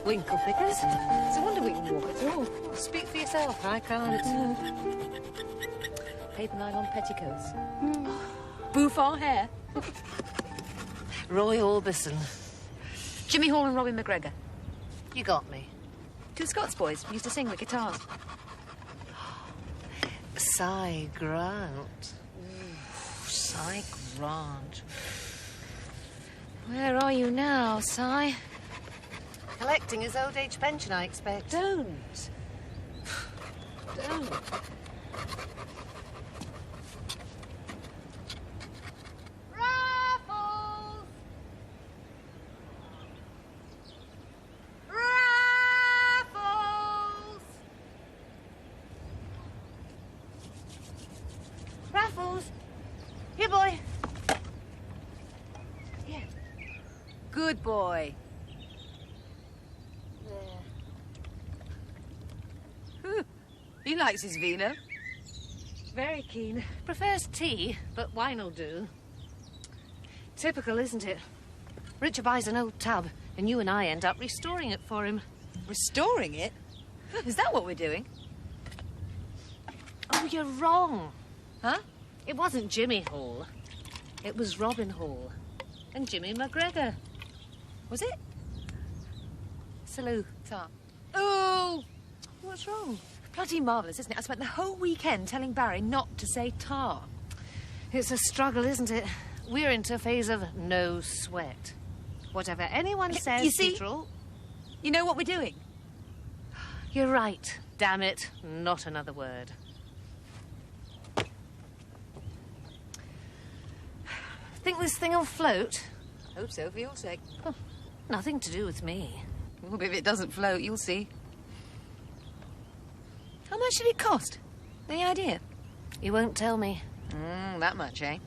Winkle pickers. It's a wonder we can walk at all. Speak for yourself. I can't. Paper nylon petticoats. Bouffant hair. Roy Orbison. Jimmy Hall and Robin McGregor. You got me. Two Scots boys used to sing with guitars. Cy Grant. Cy Grant. Where are you now, Cy? Collecting his old age pension, I expect. Don't. Don't. Raffles! Raffles! Raffles! Here, boy. Here. Good boy. He likes his vino. Very keen. Prefers tea, but wine'll do. Typical, isn't it? Richard buys an old tub, and you and I end up restoring it for him. Restoring it? Is that what we're doing? Oh, you're wrong. Huh? It wasn't Jimmy Hall. It was Robin Hall. And Jimmy McGregor. Was it? Salute, Tar. Oh! What's wrong? Bloody marvellous, isn't it? I spent the whole weekend telling Barry not to say tar. It's a struggle, isn't it? We're into a phase of no sweat. Whatever anyone says, you see? Petrol... You know what we're doing? You're right. Damn it. Not another word. Think this thing will float? I hope so, for your sake. Oh, nothing to do with me. Well, if it doesn't float, you'll see. How much did it cost? Any idea? You won't tell me. That much, eh?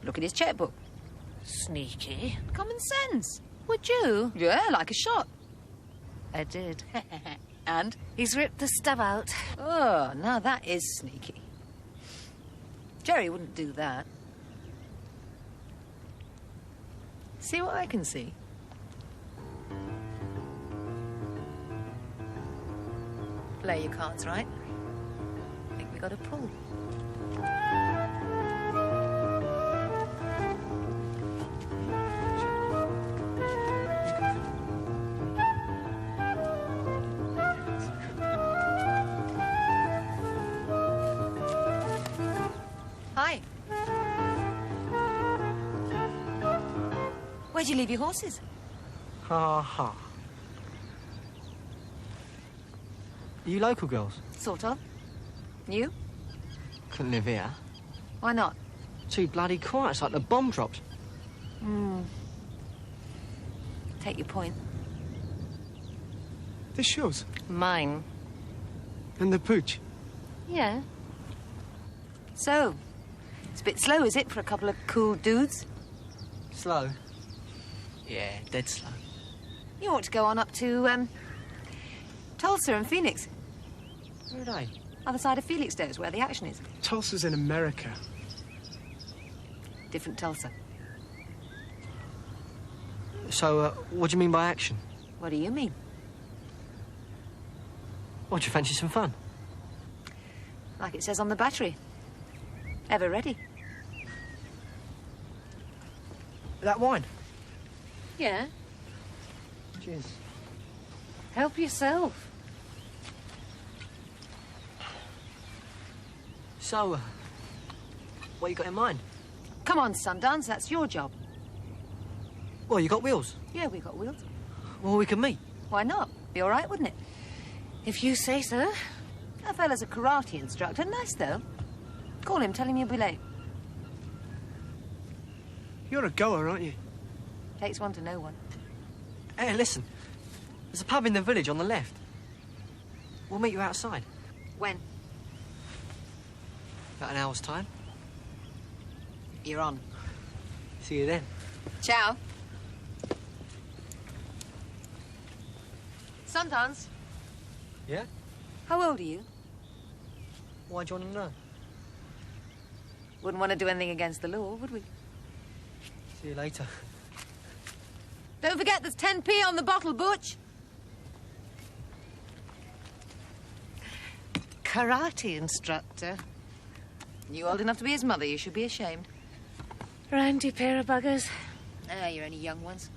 Look at his checkbook. Sneaky. Common sense. Would you? Yeah, like a shot. I did. And? He's ripped the stub out. Oh, now that is sneaky. Jerry wouldn't do that. See what I can see? Play your cards right. I think we got a pull. Hi. Where'd you leave your horses? Ha ha. Are you local girls? Sort of. You? Couldn't live here. Why not? Too bloody quiet. It's like the bomb dropped. Take your point. This yours? Mine. And the pooch? Yeah. So, it's a bit slow, is it, for a couple of cool dudes? Slow? Yeah, dead slow. You ought to go on up to, Tulsa and Phoenix. Where are they? Other side of Felixstowe, where the action is. Tulsa's in America. Different Tulsa. So, what do you mean by action? What do you mean? What, do you fancy some fun? Like it says on the battery. Ever ready. That wine? Yeah. Cheers. Help yourself. So, what you got in mind? Come on, Sundance, that's your job. Well, you got wheels? Yeah, we got wheels. Well, we can meet. Why not? Be all right, wouldn't it? If you say so. That fella's a karate instructor. Nice, though. Call him, tell him you'll be late. You're a goer, aren't you? Takes one to know one. Hey, listen. There's a pub in the village on the left. We'll meet you outside. When? About an hour's time. You're on. See you then. Ciao. Sometimes. Yeah? How old are you? Why do you want to know? Wouldn't want to do anything against the law, would we? See you later. Don't forget there's 10p on the bottle, Butch. Karate instructor. You old enough to be his mother, you should be ashamed. Randy pair of buggers. Ah, you're only young ones.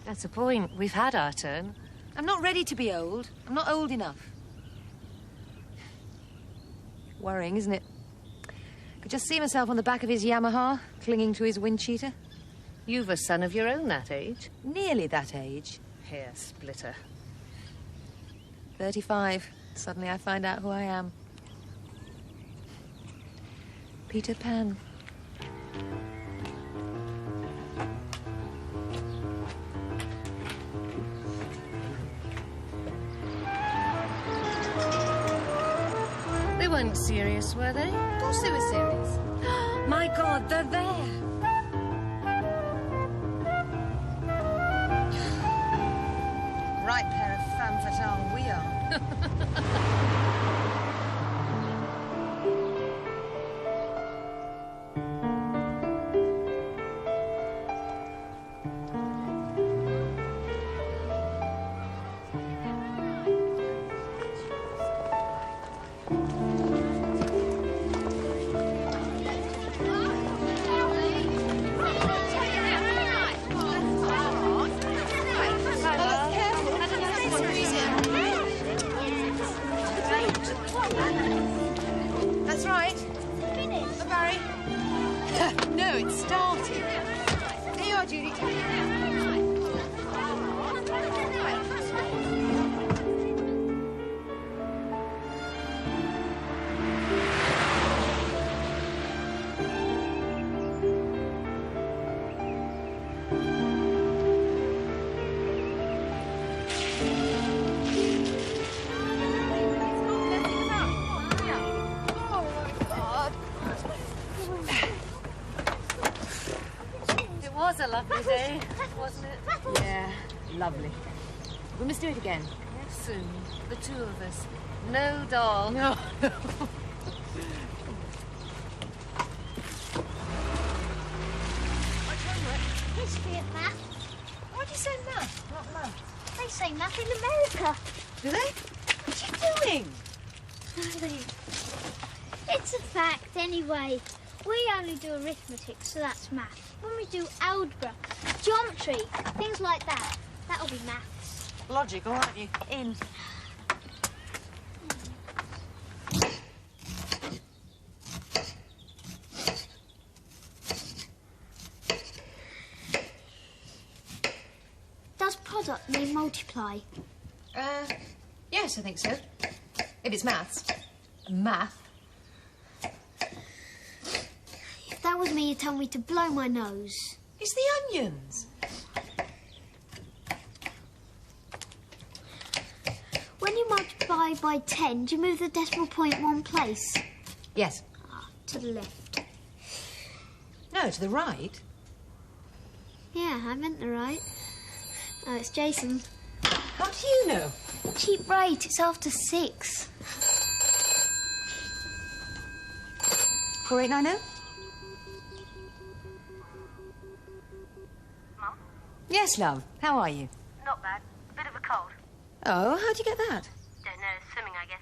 That's the point. We've had our turn. I'm not ready to be old. I'm not old enough. Worrying, isn't it? Could just see myself on the back of his Yamaha, clinging to his wind cheater. You've a son of your own that age. Nearly that age. Hair splitter. 35. Suddenly I find out who I am. Peter Pan. They weren't serious, were they? Of course they were serious. My God, they're there. Right pair of femme fatale we are. That's right. Oh, Barry. No, it's starting. There you are, Judy. It was a lovely day, wasn't it? Yeah, lovely. We must do it again. Yes, soon. The two of us. No dog. No. History of math. Why'd you say math, not math? They say math in America. Do they? What are you doing? It's a fact anyway. We only do arithmetic, so that's math. When we do algebra, geometry, things like that, that'll be maths. Logical, aren't you? In. Does product mean multiply? Yes, I think so. If it's maths. Math. If that was me, you'd tell me to blow my nose. It's the onions. When you multiply by 10, do you move the decimal point one place? Yes. Ah, to the left. No, to the right. Yeah, I meant the right. Oh, it's Jason. How do you know? Cheap rate, it's after 6. 4890? Mum? Yes, love. How are you? Not bad. A bit of a cold. Oh, how'd you get that? Don't know, swimming, I guess.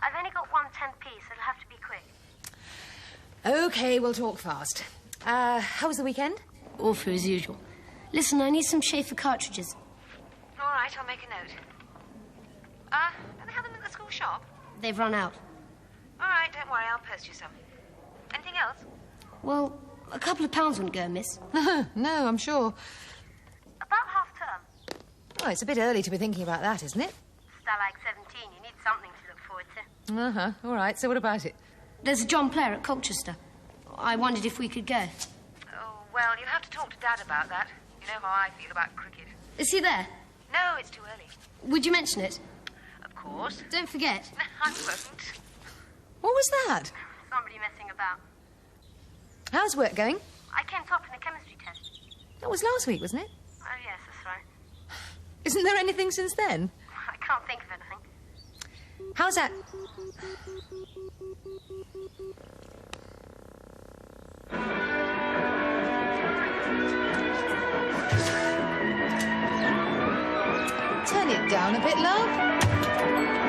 I've only got one 10p, so it'll have to be quick. Okay, we'll talk fast. How was the weekend? Awful as usual. Listen, I need some Schaefer cartridges. All right, I'll make a note. Don't they have them at the school shop? They've run out. All right, don't worry, I'll post you some. Anything else? Well, a couple of pounds wouldn't go, miss. No, I'm sure. About half term. Oh, it's a bit early to be thinking about that, isn't it? Still like 17, you need something to look forward to. Uh-huh. All right, so what about it? There's a John Player at Colchester. I wondered if we could go. Oh, well, you'll have to talk to Dad about that. You know how I feel about cricket. Is he there? No, it's too early. Would you mention it? Of course. Don't forget. I won't. What was that? Somebody messing about. How's work going? I came top in a chemistry test. That was last week, wasn't it? Oh, yes, that's right. Isn't there anything since then? I can't think of anything. How's that? Turn it down a bit, love.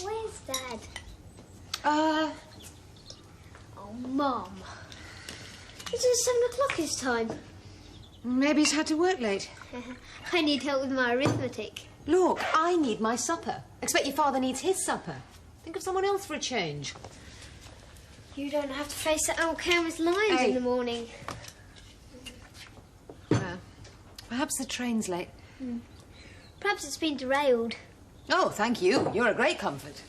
Where's Dad? Uh, Oh, Mum. Is it 7 o'clock his time? maybe he's had to work late. I need help with my arithmetic. Look, I need my supper. Expect your father needs his supper. Think of someone else for a change. You don't have to face that old cow with lions Hey. in the morning. Perhaps the train's late. Perhaps it's been derailed. Oh, thank you. You're a great comfort.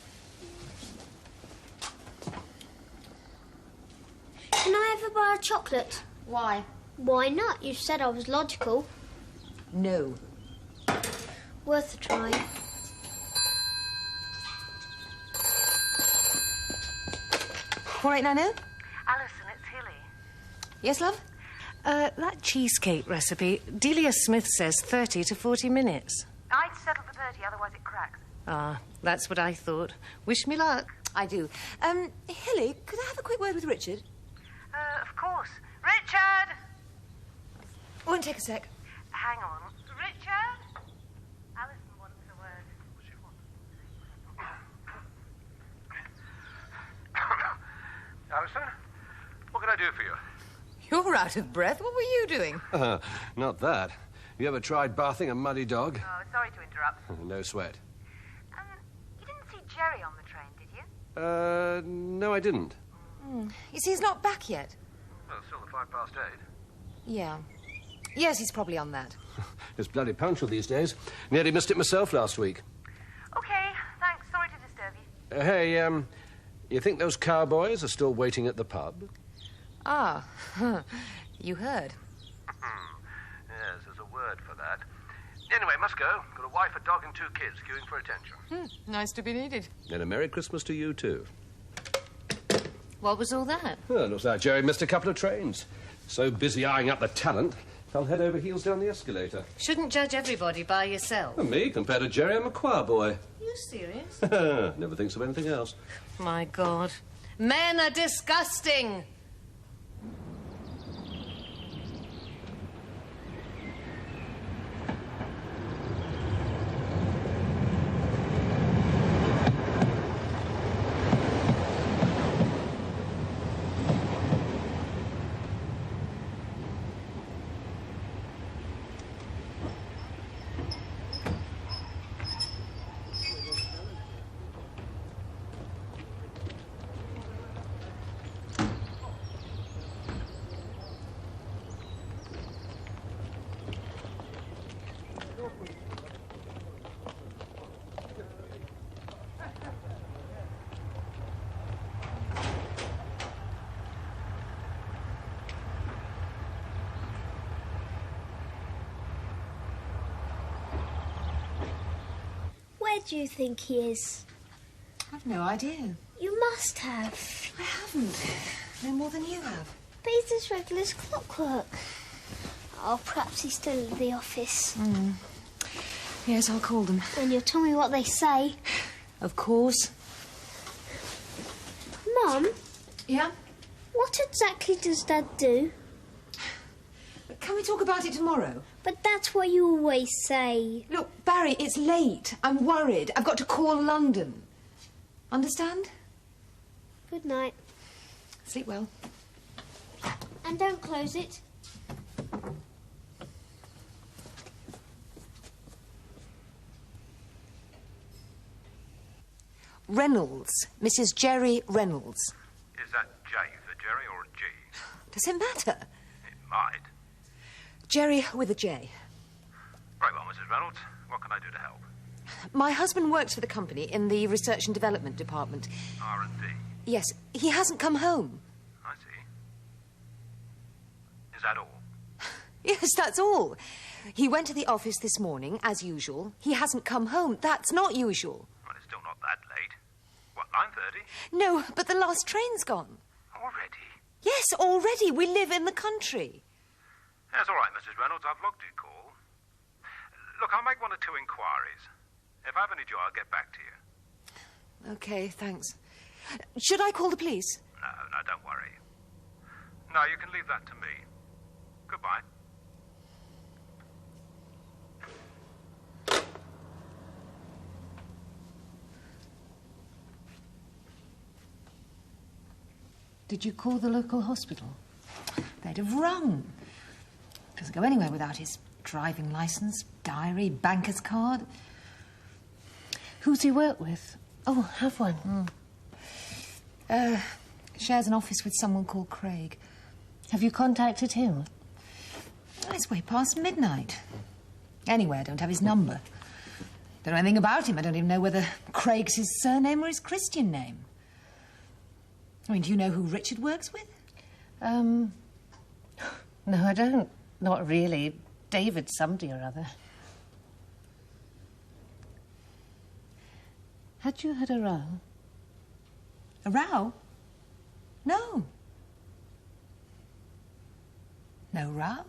Can I have a bar of chocolate? Why? Why not? You said I was logical. No. Worth a try. All right, Nano? Alison, it's Hilly. Yes, love? That cheesecake recipe, Delia Smith says 30 to 40 minutes. I'd settle for 30, otherwise it cracks. Ah, that's what I thought. Wish me luck. I do. Hilly, could I have a quick word with Richard? Of course. Richard! Won't take a sec. Hang on. Richard? Alison wants a word. Alison, what can I do for you? You're out of breath. What were you doing? Not that. You ever tried bathing a muddy dog? Oh, sorry to interrupt. No sweat. You didn't see Jerry on the train, did you? No, I didn't. You see, he's not back yet. Well, it's still the 8:05. Yeah. Yes, he's probably on that. It's bloody punctual these days. Nearly missed it myself last week. Okay, thanks. Sorry to disturb you. Hey, you think those cowboys are still waiting at the pub? Ah, you heard. Yes, there's a word for that. Anyway, must go. Got a wife, a dog, and 2 kids queuing for attention. Nice to be needed. And a Merry Christmas to you, too. What was all that? Well, looks like Jerry missed a couple of trains. So busy eyeing up the talent, fell head over heels down the escalator. Shouldn't judge everybody by yourself. And me, compared to Jerry, I'm a choir boy. You serious? Never thinks of anything else. My God. Men are disgusting. Where do you think he is? I've no idea. You must have. I haven't. No more than you have. But he's as regular as clockwork. Oh, perhaps he's still at the office. Yes, I'll call them. And you'll tell me what they say. Of course. Mum, Yeah? what exactly does Dad do? Can we talk about it tomorrow? But that's what you always say. Look, Barry, it's late. I'm worried. I've got to call London. Understand? Good night. Sleep well. And don't close it. Reynolds. Mrs. Jerry Reynolds. Is that J for Jerry or a G? Does it matter? It might. Jerry with a J. Very well, Mrs. Reynolds. What can I do to help? My husband works for the company in the Research and Development Department. R&D. Yes, he hasn't come home. I see. Is that all? Yes, that's all. He went to the office this morning, as usual. He hasn't come home. That's not usual. Well, it's still not that late. What, 9:30? No, but the last train's gone. Already? Yes, already. We live in the country. That's all right, Mrs. Reynolds. I've logged your call. Look, I'll make 1 or 2 inquiries. If I have any joy, I'll get back to you. OK, thanks. Should I call the police? No, don't worry. No, you can leave that to me. Goodbye. Did you call the local hospital? They'd have rung. Doesn't go anywhere without his driving licence, diary, banker's card. Who's he work with? Oh, have one. Shares an office with someone called Craig. Have you contacted him? Oh, it's way past midnight. Anyway, I don't have his number. Don't know anything about him. I don't even know whether Craig's his surname or his Christian name. I mean, do you know who Richard works with? No, I don't. Not really. David somebody or other. Had you had a row? A row? No. No row?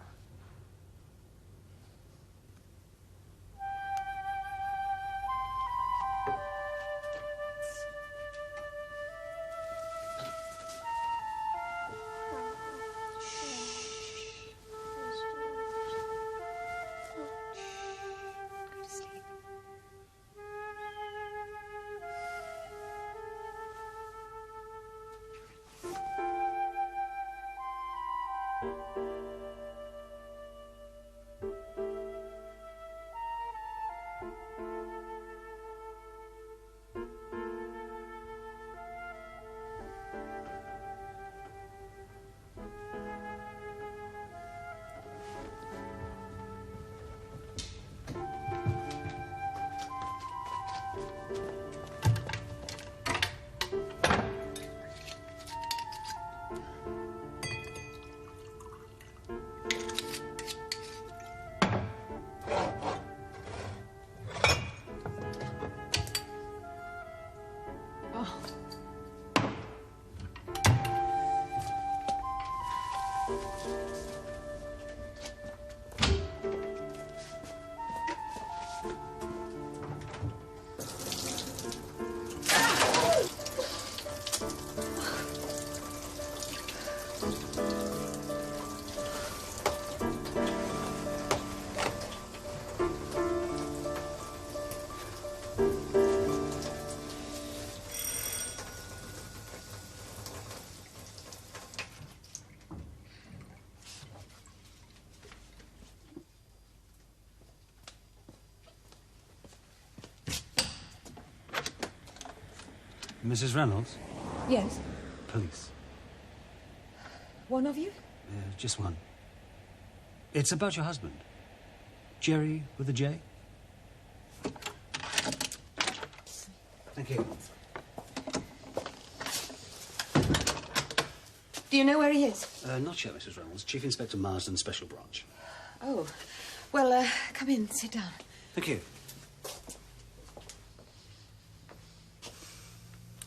Mrs. Reynolds? Yes. Police. One of you? Just one. It's about your husband. Jerry with a J? Thank you. Do you know where he is? Not yet, Mrs. Reynolds. Chief Inspector Marsden, Special Branch. Oh. Well, come in. Sit down. Thank you.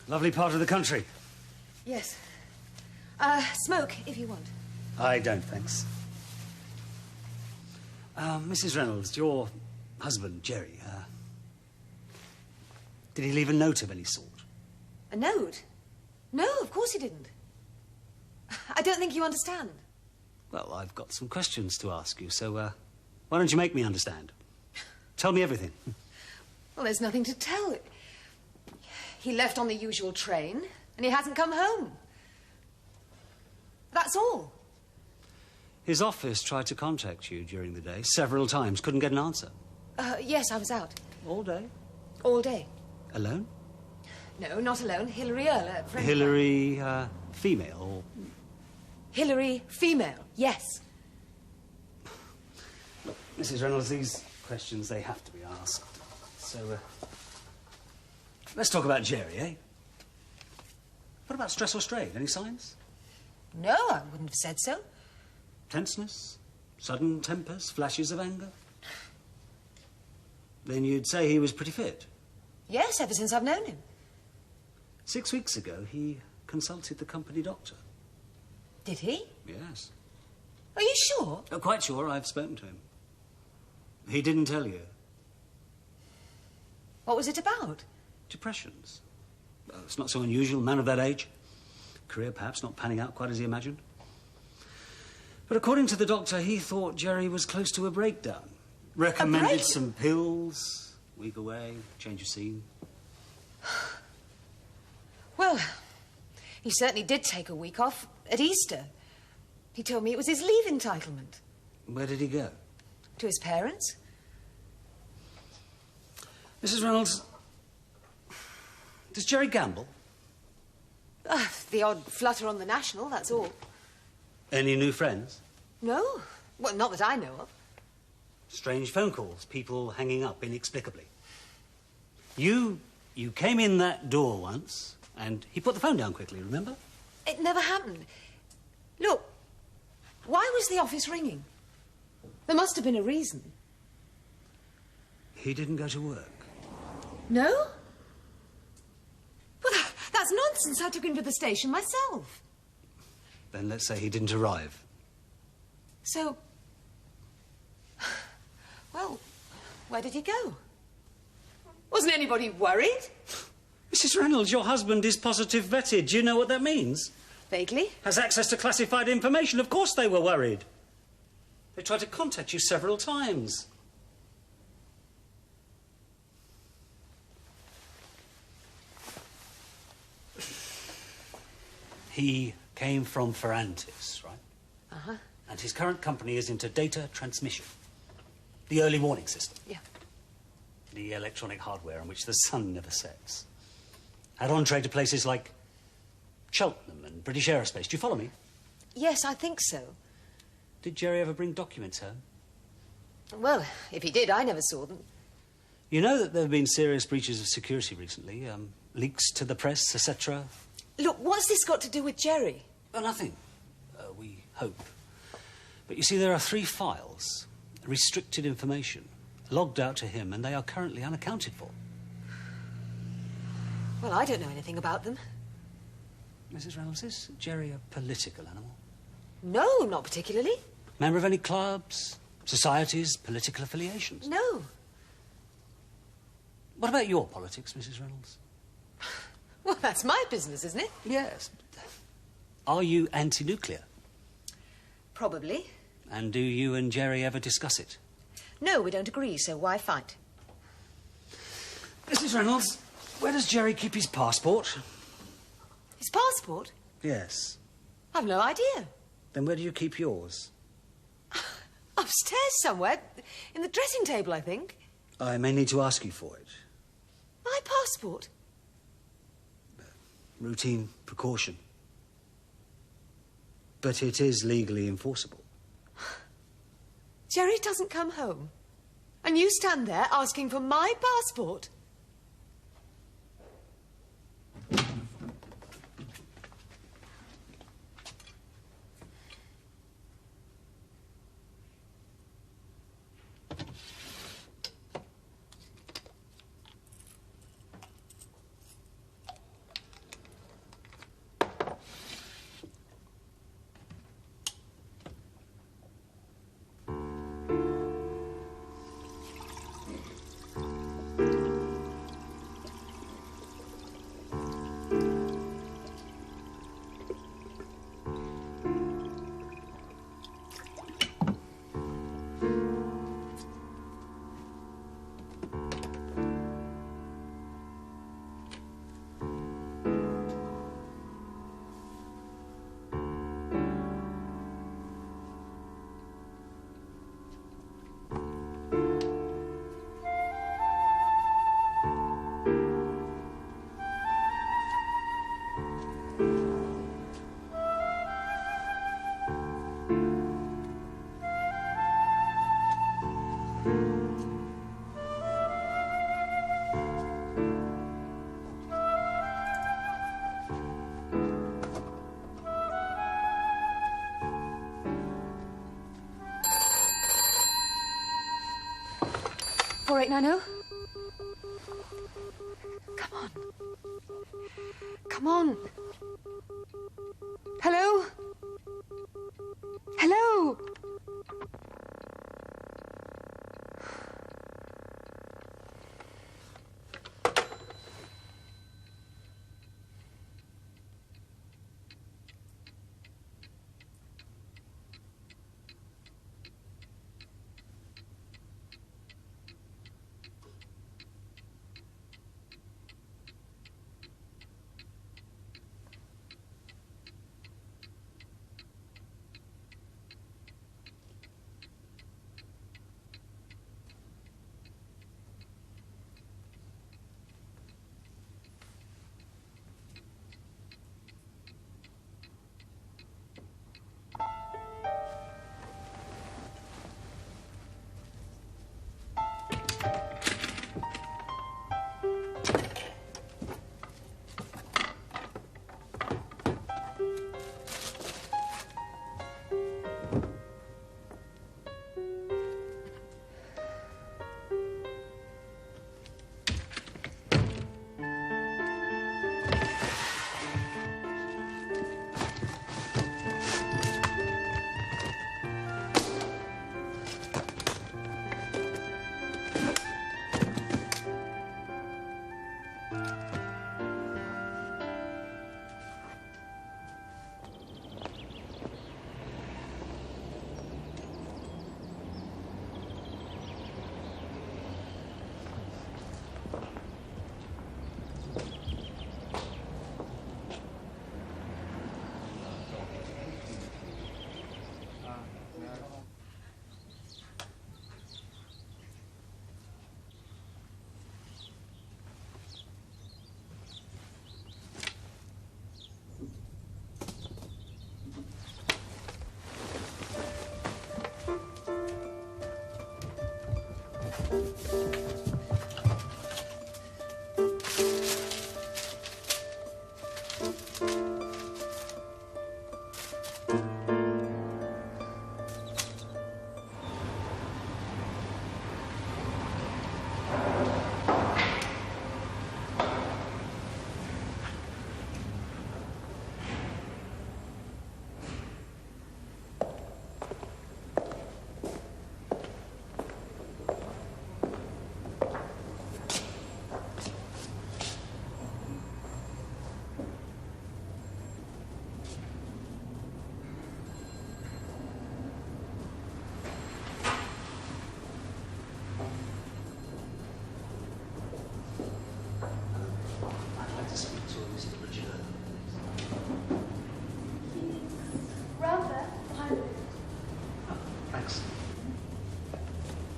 Lovely part of the country. Yes. Smoke, if you want. I don't, thanks. Mrs. Reynolds, your husband, Jerry, did he leave a note of any sort? A note? No, of course he didn't. I don't think you understand. Well, I've got some questions to ask you, so, why don't you make me understand? Tell me everything. Well, there's nothing to tell. He left on the usual train, and he hasn't come home. That's all. His office tried to contact you during the day several times. Couldn't get an answer. Yes, I was out. All day? All day. Alone? No, not alone. Hilary Earle, a friend. Hilary, female or... Hilary, female, yes. Look, Mrs. Reynolds, these questions, they have to be asked. So, let's talk about Jerry, eh? What about stress or strain? Any signs? No, I wouldn't have said so. Tenseness? Sudden tempers? Flashes of anger? Then you'd say he was pretty fit. Yes, ever since I've known him. 6 weeks ago, he consulted the company doctor. Did he? Yes. Are you sure? Oh, quite sure. I've spoken to him. He didn't tell you. What was it about? Depressions. Well, it's not so unusual. Man of that age. Career perhaps not panning out quite as he imagined. But according to the doctor, he thought Jerry was close to a breakdown. Recommended some pills, week away, change of scene. Well, he certainly did take a week off at Easter. He told me it was his leave entitlement. Where did he go? To his parents. Mrs. Reynolds, does Jerry gamble? The odd flutter on the National, that's all. Any new friends? No. Well, not that I know of. Strange phone calls, people hanging up inexplicably. You came in that door once, and he put the phone down quickly, remember? It never happened. Look, why was the office ringing? There must have been a reason. He didn't go to work. No? Well, that's nonsense. I took him to the station myself. Then let's say he didn't arrive. So... Well, where did he go? Wasn't anybody worried? Mrs. Reynolds, your husband is positive vetted. Do you know what that means? Vaguely. Has access to classified information. Of course they were worried. They tried to contact you several times. He came from Ferrantis, right? Uh-huh. And his current company is into data transmission. The early warning system. Yeah. The electronic hardware on which the sun never sets. Had entree to places like Cheltenham and British Aerospace. Do you follow me? Yes, I think so. Did Jerry ever bring documents home? Well, if he did, I never saw them. You know that there have been serious breaches of security recently, leaks to the press, etc. Look, what's this got to do with Jerry? Well, nothing. We hope. But you see, there are 3 files, restricted information, logged out to him, and they are currently unaccounted for. Well, I don't know anything about them. Mrs. Reynolds, is Jerry a political animal? No, not particularly. Member of any clubs, societies, political affiliations? No. What about your politics, Mrs. Reynolds? Well, that's my business, isn't it? Yes. Are you anti-nuclear? Probably. And do you and Jerry ever discuss it? No, we don't agree, so why fight? Mrs. Reynolds, where does Jerry keep his passport? His passport? Yes. I've no idea. Then where do you keep yours? Upstairs somewhere. In the dressing table, I think. I may need to ask you for it. My passport? Routine precaution. But it is legally enforceable. Jerry doesn't come home. And you stand there asking for my passport? 4890. Come on. Come on. Hello? Hello?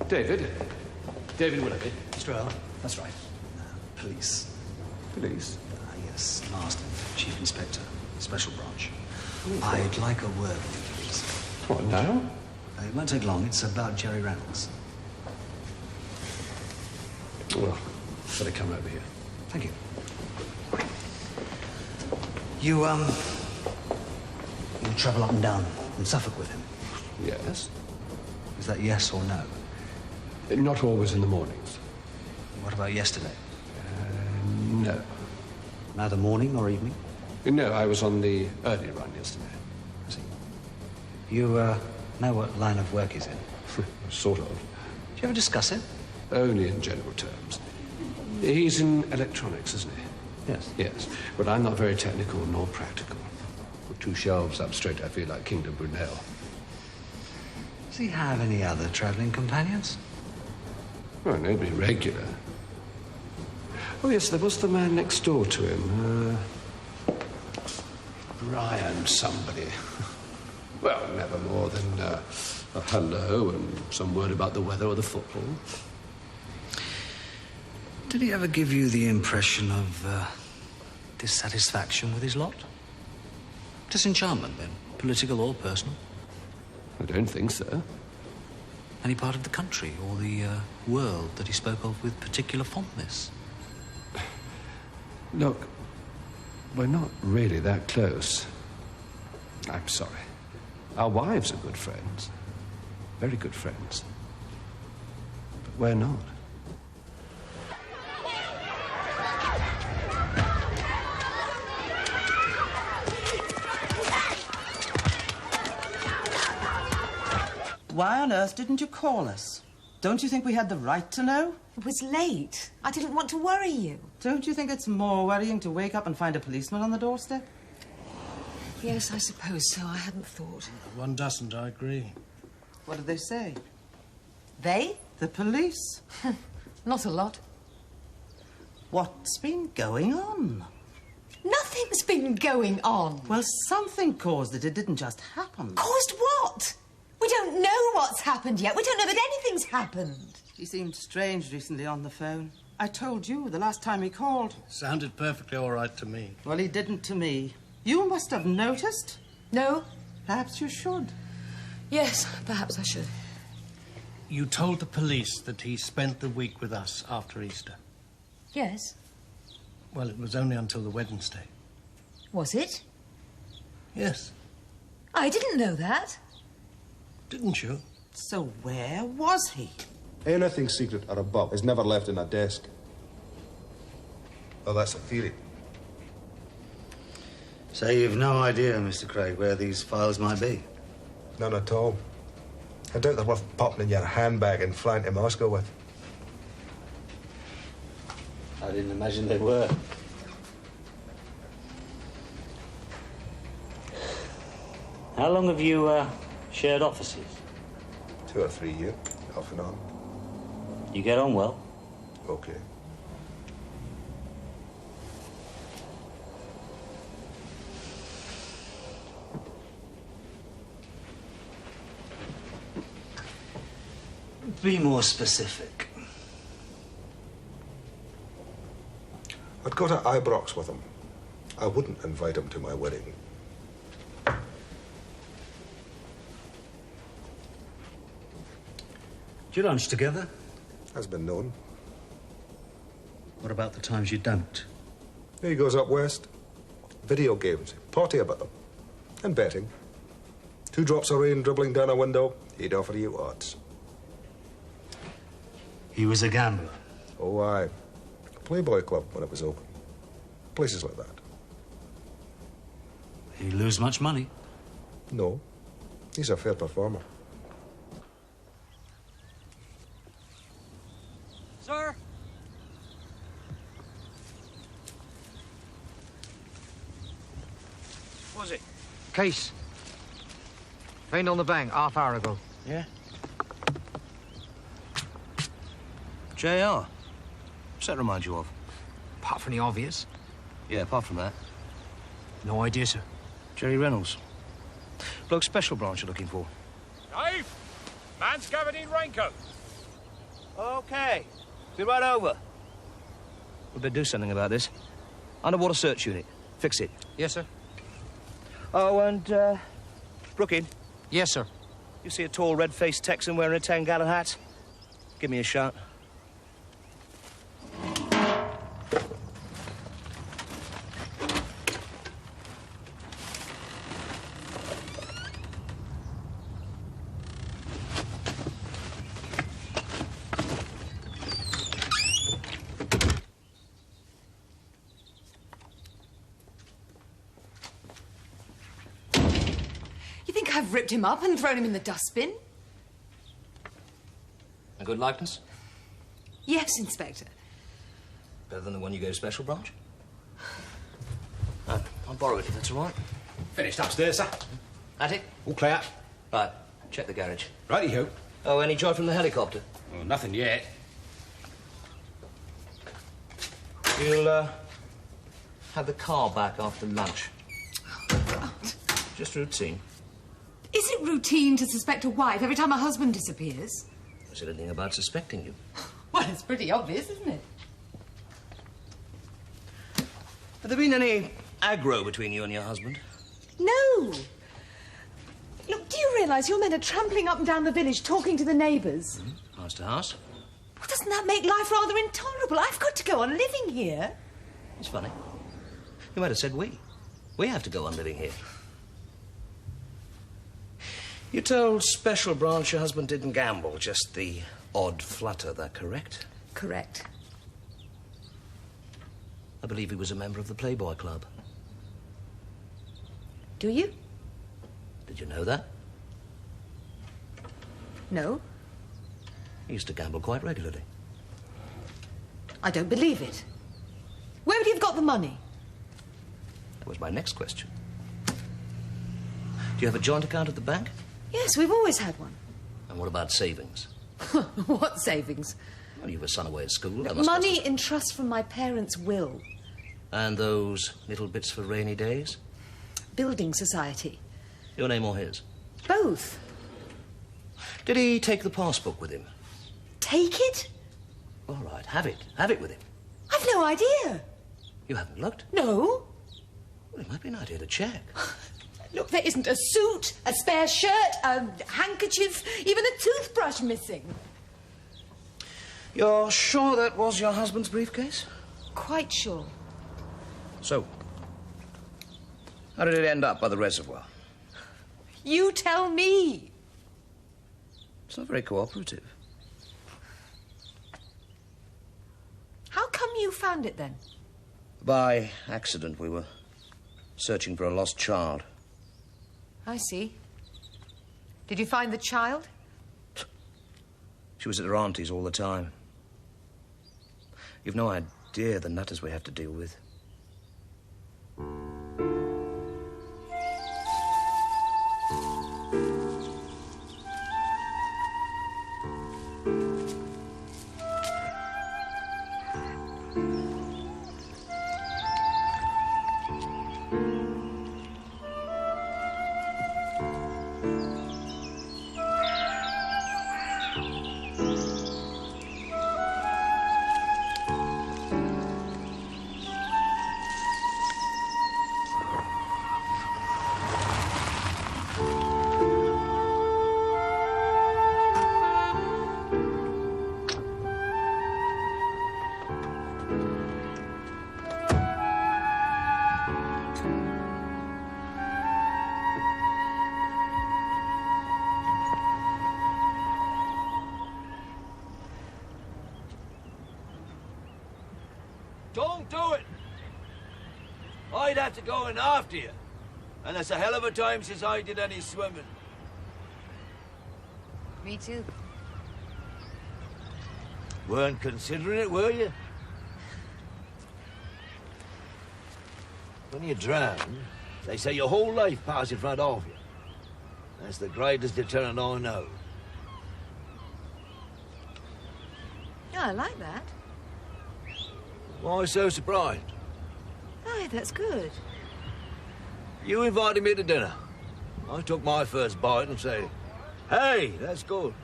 David? David Willoughby. Mr. Earl, that's right. Police. Police? Yes, Marston, Chief Inspector, Special Branch. I'd like a word with you, please. What, now? It won't take long. It's about Jerry Reynolds. Well, better come over here. Thank you. You travel up and down from Suffolk with him? Yes. Is that yes or no? Not always in the mornings. What about yesterday? No. Neither morning or evening? No, I was on the early run yesterday. I see. You know what line of work he's in? Sort of. Do you ever discuss it? Only in general terms. He's in electronics, isn't he? Yes. Yes. But I'm not very technical nor practical. Put 2 shelves up straight, I feel like Kingdom Brunel. Does he have any other travelling companions? Well, nobody regular. Oh, yes, there was the man next door to him. Brian somebody. Well, never more than a hello and some word about the weather or the football. Did he ever give you the impression of dissatisfaction with his lot? Disenchantment, then, political or personal? I don't think so. Any part of the country or the world that he spoke of with particular fondness? Look, we're not really that close. I'm sorry. Our wives are good friends. Very good friends. But we're not. Why on earth didn't you call us? Don't you think we had the right to know? It was late. I didn't want to worry you. Don't you think it's more worrying to wake up and find a policeman on the doorstep? Yes, I suppose so. I hadn't thought. One doesn't, I agree. What did they say? They? The police. Not a lot. What's been going on? Nothing's been going on. Well, something caused it. It didn't just happen. Caused what? We don't know what's happened yet. We don't know that anything's happened. He seemed strange recently on the phone. I told you the last time he called. Sounded perfectly all right to me. Well, he didn't to me. You must have noticed. No. Perhaps you should. Yes, perhaps I should. You told the police that he spent the week with us after Easter. Yes. Well, it was only until the Wednesday. Was it? Yes. I didn't know that. Didn't you? So where was he? Anything secret or above is never left in a desk. Well, that's a theory. So you've no idea, Mr. Craig, where these files might be? None at all. I doubt they're worth popping in your handbag and flying to Moscow with. I didn't imagine they were. How long have you shared offices? 2 or 3 years, off and on. You get on well? Okay. Be more specific. I'd go to Ibrox with him. I wouldn't invite him to my wedding. Do you lunch together? Has been known. What about the times you don't? He goes up west. Video games. Potty about them. And betting. 2 drops of rain dribbling down a window, he'd offer you odds. He was a gambler? Oh, aye. Playboy Club when it was open. Places like that. He lose much money? No. He's a fair performer. Sir? What was it? Case. Found on the bank half hour ago. Yeah? JR? What's that remind you of? Apart from the obvious. Yeah, apart from that. No idea, sir. Jerry Reynolds. Bloke special branch you're looking for. Dave! Man's gabardine raincoat. Okay. Be right over. We better do something about this. Underwater search unit. Fix it. Yes, sir. Oh, and, Brookin? Yes, sir. You see a tall, red-faced Texan wearing a 10-gallon hat? Give me a shot. I've ripped him up and thrown him in the dustbin. A good likeness? Yes, Inspector. Better than the one you gave Special Branch? I'll borrow it if that's all right. Finished upstairs, sir. Attic? All clear. Right. Check the garage. Righty-ho. Oh, any joy from the helicopter? Well, nothing yet. You'll, have the car back after lunch. Just routine. Is it routine to suspect a wife every time her husband disappears? I said anything about suspecting you. Well, it's pretty obvious, isn't it? Have there been any aggro between you and your husband? No. Look, do you realise your men are trampling up and down the village talking to the neighbours? House to house. Well, doesn't that make life rather intolerable? I've got to go on living here. It's funny. You might have said we. We have to go on living here. You told Special Branch your husband didn't gamble, just the odd flutter, that correct? Correct. I believe he was a member of the Playboy Club. Do you? Did you know that? No, He used to gamble quite regularly. I don't believe it. Where would he have got the money? That was my next question. Do you have a joint account at the bank? Yes, we've always had one. And what about savings? What savings? Well, you have a son away at school. Money in trust from my parents' will. And those little bits for rainy days? Building society. Your name or his? Both. Did he take the passbook with him? Take it? All right, have it. Have it with him. I've no idea. You haven't looked? No. Well, it might be an idea to check. Look, there isn't a suit, a spare shirt, a handkerchief, even a toothbrush missing. You're sure that was your husband's briefcase? Quite sure. So, how did it end up by the reservoir? You tell me. It's not very cooperative. How come you found it then? By accident, we were searching for a lost child. I see. Did you find the child? She was at her auntie's all the time. You've no idea the nutters we have to deal with. Don't do it! I'd have to go in after you. And it's a hell of a time since I did any swimming. Me too. Weren't considering it, were you? When you drown, they say your whole life passes in front of you. That's the greatest deterrent I know. Yeah, I like that. Why so surprised? Aye, that's good. You invited me to dinner. I took my first bite and said, hey, that's good.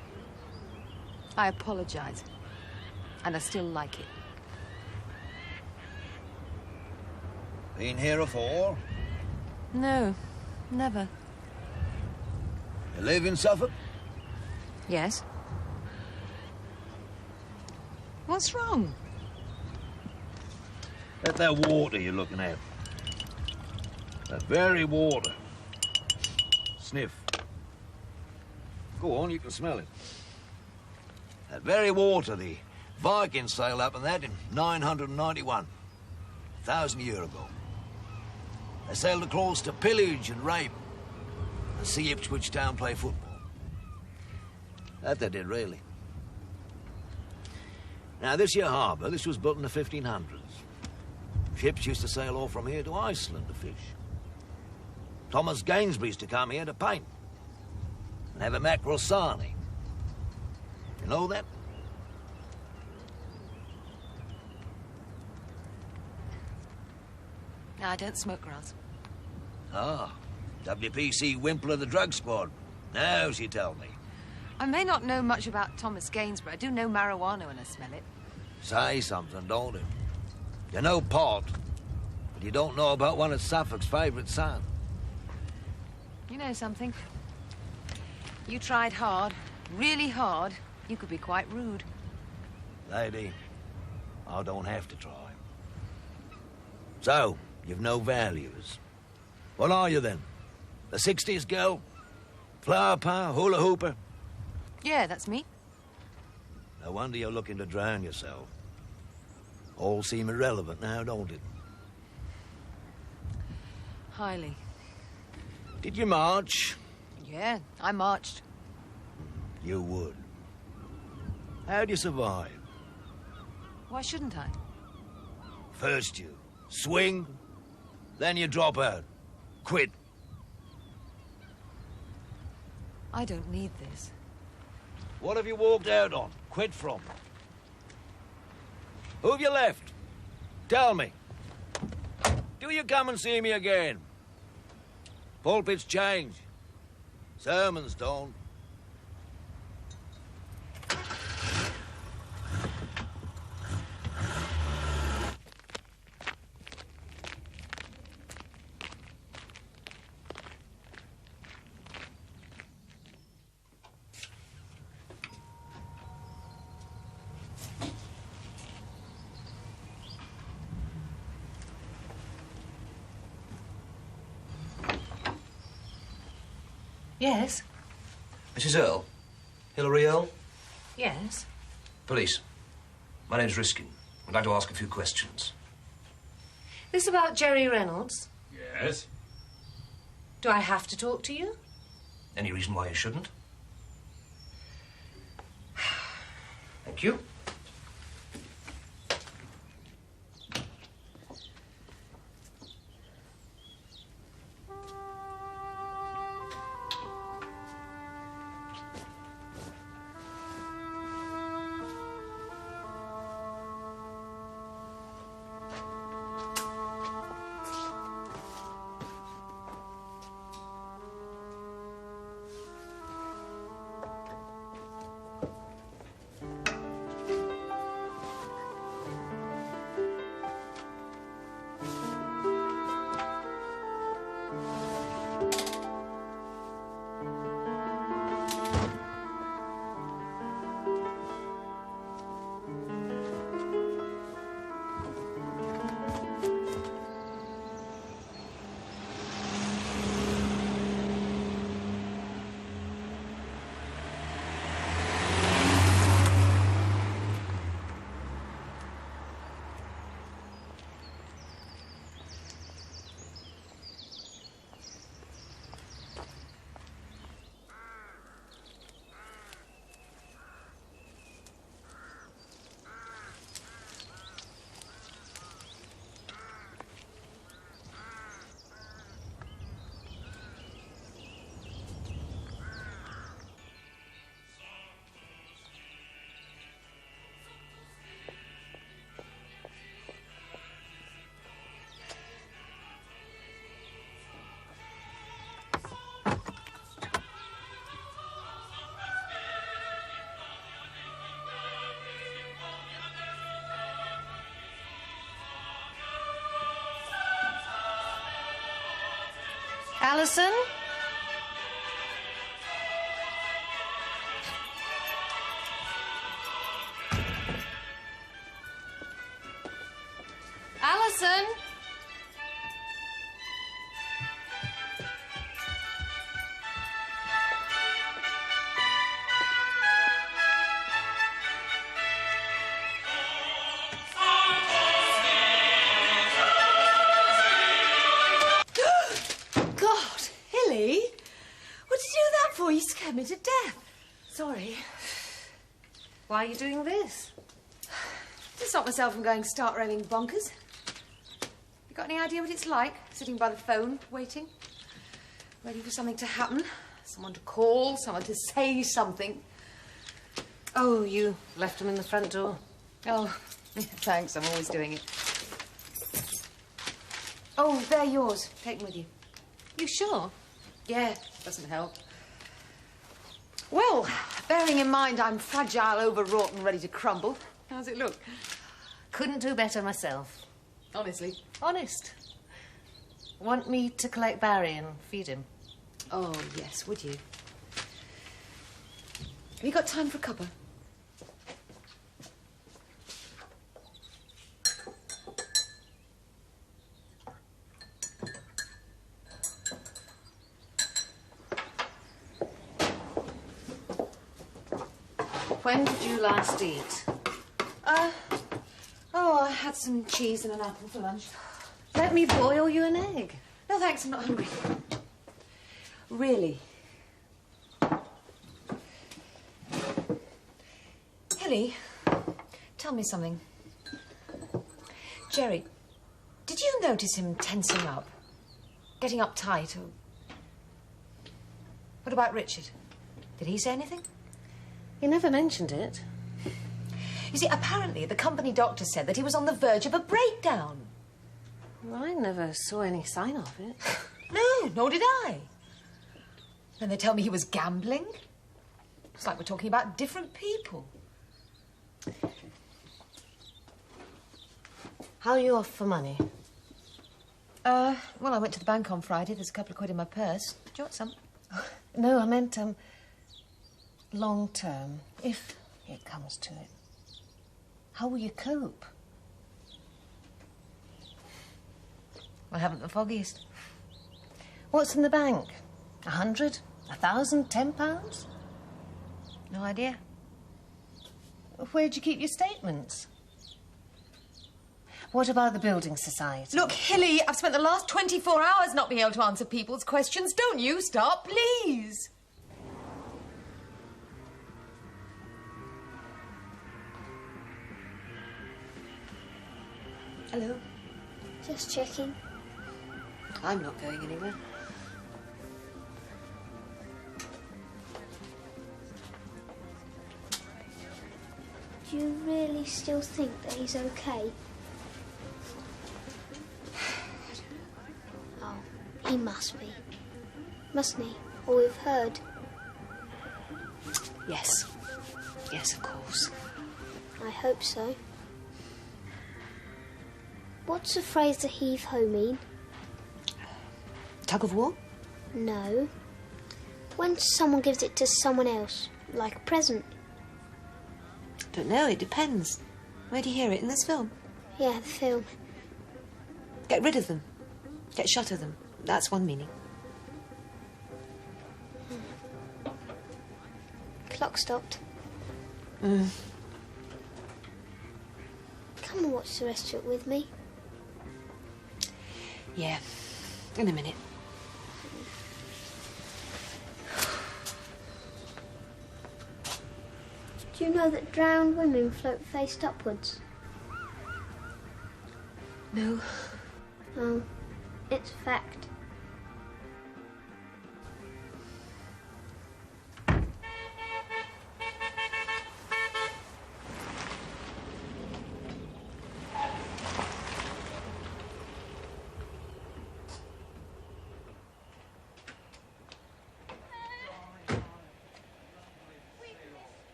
I apologise. And I still like it. Been here afore? No, never. You live in Suffolk? Yes. What's wrong? That's that water you're looking at. That very water. Sniff. Go on, you can smell it. That very water, the Vikings sailed up in that in 991. 1,000 years ago. They sailed across to pillage and rape and see Ipswich Town play football. That they did, really. Now, this here harbour, this was built in the 1500s. Ships used to sail off from here to Iceland to fish. Thomas Gainsborough used to come here to paint and have a mackerel sarnie. You know that? No, I don't smoke grass. Ah, WPC Wimple of the drug squad. Now she tell me. I may not know much about Thomas Gainsborough. I do know marijuana when I smell it. Say something, don't you? You know pot, but you don't know about one of Suffolk's favourite sons. You know something? You tried hard, really hard. You could be quite rude. Lady, I don't have to try. So, you've no values. What are you then? The 60s girl? Flower power, hula hooper? Yeah, that's me. No wonder you're looking to drown yourself. All seem irrelevant now, don't it? Highly. Did you march? Yeah, I marched. You would. How'd you survive? Why shouldn't I? First you swing, then you drop out. Quit. I don't need this. What have you walked out on? Quit from? Who have you left? Tell me. Do you come and see me again? Pulpits change. Sermons don't. Yes? Mrs. Earl? Hilary Earl? Yes? Police. My name's Riskin. I'd like to ask a few questions. This about Jerry Reynolds? Yes? Do I have to talk to you? Any reason why you shouldn't? Thank you. Alison? Alison? You scared me to death. Sorry. Why are you doing this? To stop myself from going stark raving bonkers. You got any idea what it's like, sitting by the phone, waiting? Waiting for something to happen? Someone to call, someone to say something. Oh, you left them in the front door. Oh, thanks, I'm always doing it. Oh, they're yours. Take them with you. You sure? Yeah, doesn't help. Well, bearing in mind I'm fragile, overwrought and ready to crumble, how's it look? Couldn't do better myself. Honestly? Honest. Want me to collect Barry and feed him? Oh, yes, would you? Have you got time for a cuppa? When did you last eat? Oh, I had some cheese and an apple for lunch. Let me boil you an egg. No, thanks, I'm not hungry. Really. Hilly, tell me something. Jerry, did you notice him tensing up? Getting uptight? Or... What about Richard? Did he say anything? He never mentioned it. You see, apparently the company doctor said that he was on the verge of a breakdown. Well, I never saw any sign of it. No, nor did I. And they tell me he was gambling. It's like we're talking about different people. How are you off for money? Well, I went to the bank on Friday. There's a couple of quid in my purse. Do you want some? No, I meant, long term, if it comes to it. How will you cope? I haven't the foggiest. What's in the bank? 100? 1,000? £10? No idea. Where'd you keep your statements? What about the building society? Look, Hilly, I've spent the last 24 hours not being able to answer people's questions. Don't you stop, please. Hello. Just checking. I'm not going anywhere. Do you really still think that he's okay? Oh, he must be. Mustn't he? Or we've heard. Yes. Yes, of course. I hope so. What's the phrase to heave-ho mean? Tug of war? No. When someone gives it to someone else, like a present. Don't know, it depends. Where do you hear it? In this film? Yeah, the film. Get rid of them. Get shut of them. That's one meaning. Clock stopped. Mm. Come and watch the rest of it with me. Yeah, in a minute. Do you know that drowned women float face upwards? No. Oh, it's a fact.